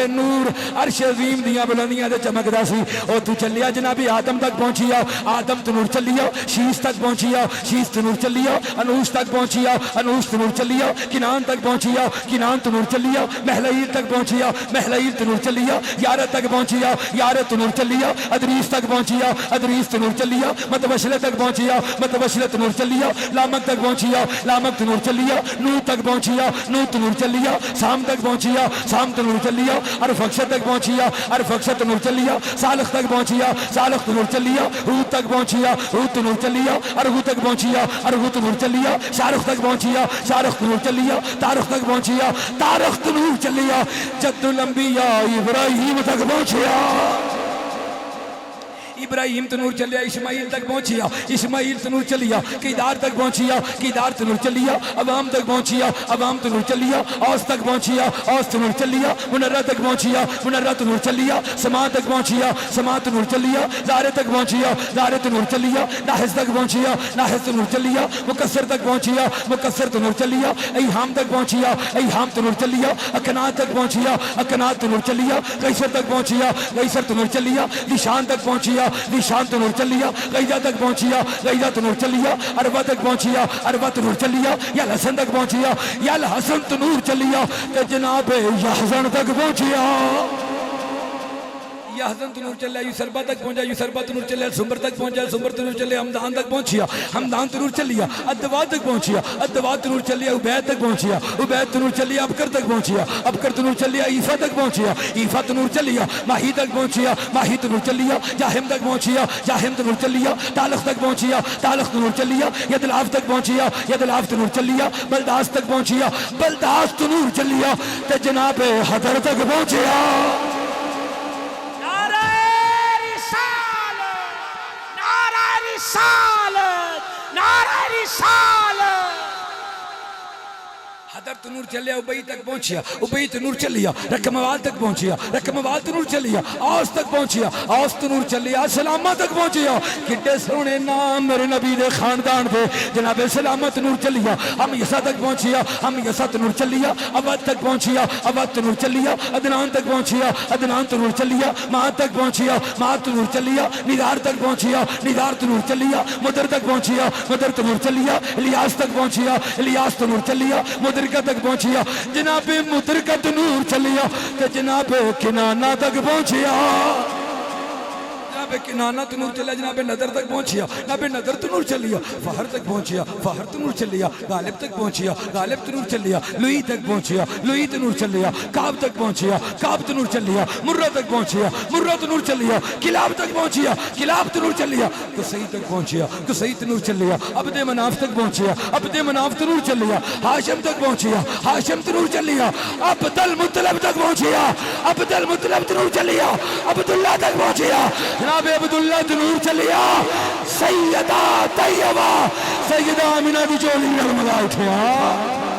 نور عرش عظیم دیاں بلندیاں دے چمکدا سی او تو چلیا جناب آدم تک پہنچی آؤ آدم تو نور چلی آؤ شیش تک پہنچی آؤ شیش تو نور چلی آؤ انوش تک پہنچی آؤ انوش تو نور چلی آؤ کنان تک پہنچی آؤ کنان تو نور چلی آؤ محلائیل تک پہنچی آؤ محلائیل تو نور چلی آؤ یارہ تک پہنچی آؤ یارہ تو نور چلی آؤ ادریس تک پہنچی آؤ ادریس تو نور چلی آؤ متوشلہ تک پہنچی آؤ متوشلہ تو نور چلی آؤ لامک تک پہنچی آؤ لامک تو نور چلی آؤ نو تک پہنچی آؤ نو تو نور چلی آؤ سام تک پہنچی آؤ سام تو نور چلی آؤ ارفقشہ تک پہنچی آؤ ارفقشہ تو نور چلی آؤ صالح تک پہنچی آؤ صالح تو نور چلی آؤ ہود تک پہنچی آؤ ہود تو نور چلی آؤ ارہو تک پہنچی آؤ ارہو تو نور چلی آؤ شارخ تک پہنچی آؤ شارخ تو نور چلی آؤ تارخ تک پہنچی آؤ تارخ تو نور چلی آؤ جد الانبیاء ابراہیم تک پہنچی آؤ ابراہیم تو نور چلیا اسماعیل تک پہنچی آؤ اسماعیل تو نور چلی آؤ قیدار تک پہنچی آؤ قیدار تو نور چلی آؤ عوام تک پہنچی آؤ عوام تو نور چلی آؤ اوس تک پہنچی آؤ اوس تو نور چلی آؤ منرہ تک پہنچی آؤ منرہ تو نور چلی آؤ سما تک پہنچی آؤ سما تو نور چلی آؤ زارے تک پہنچی آؤ زارے تو نور چلی آؤ ناحس تک پہنچی آؤ ناحس تو نور چلی آؤ مکسر تک پہنچی آؤ مکسر تو نور چلی آؤ ایہام تک پہنچی آؤ ایہام تو نور چلی آؤ اکنات تک پہنچی آؤ اکنات تو نور چلی آؤ قیصر تک پہنچی آؤ قیصر تو نور چلی آؤ لیشان تک پہنچی آؤ لیشان تو نور چلی آؤ غیظہ تک پہنچی آؤ غیظہ تو نور چلی آؤ عربہ تک پہنچی آؤ عربہ تو نور چلی آؤ یا الحسن تک پہنچی آؤ یا الحسن تو نور چلی آؤ کہ جناب یحزن تک پہنچی آؤ یحزن تو نور چلیا یسربہ تک پہنچا یسربہ تو نور چلیا سمبر تک پہنچا سمبر تو نور چلیا حمدان تک پہنچیا حمدان تو نور چلیا ادواد تک پہنچیا ادواد تو نور چلیا عبید تک پہنچیا عبید تو نور چلیا ابکر تک پہنچیا ابکر تو نور چلیا عیفہ تک پہنچیا عیفہ تو نور چلیا ماہی تک پہنچیا ماہی تو نور چلیا جاہم تک پہنچیا جاہم تو نور چلیا تالخ تک پہنچیا تالخ تو نور چلیا یدلاف تک پہنچیا یدلاف تو نور چلیا بلداس تک پہنچیا بلداس تو نور چلیا تے جناب حضر تک پہنچیا رسالت نعرہ رسالت حضر تو نور چلیا ابئی تک پہنچیا ابئی تو نور چلیا رقم اول تک پہنچیا رقم اول تو نور چلیا آس تک پہنچیا آس تو نور چلیا سلامہ تک پہنچیا کٹے سونے نام میرے نبی دے خاندان دے جناب سلامت نور چلیا ہم یسا تک پہنچیا ہم یسا تو نور چلیا عبد تک پہنچیا عبد تو نور چلیا عدنان تک پہنچیا عدنان تو نور چلیا مہد تک پہنچیا مہد تو نور چلیا ندار تک پہنچیا ندار تو نور چلیا مدر تک پہنچیا مدر تو نور چلیا الیاس تک پہنچیا الیاس تو نور چلیا مدرکہ تک پہنچیا جناب مدرکہ تو نور چلیا کہ جناب کنانہ تک پہنچیا جناب کنانہ تو نور چلیا جناب نظر تک پہنچیا جناب نظر تو نور چلیا فہر تک پہنچیا فہر تو نور چلیا غالب تک پہنچیا غالب تو نور چلیا لوئی تک پہنچیا لوئی تو نور چلیا کعب تک پہنچیا کعب تو نور چلیا مرہ تک پہنچیا مرہ تو نور چلیا کلاب تک پہنچیا کلاب تو نور چلیا قصی تک پہنچیا قصی تو نور چلیا عبد مناف تک پہنچیا عبد مناف تو نور چلیا ہاشم تک پہنچیا ہاشم تو نور چلیا عبد المطلب تک پہنچیا عبد المطلب تو نور چلیا عبداللہ تک پہنچیا جناب عبداللہ تو نور چلیا سیدہ طیبہ سیدہ آمینہ دی جولی نرملا اٹھیا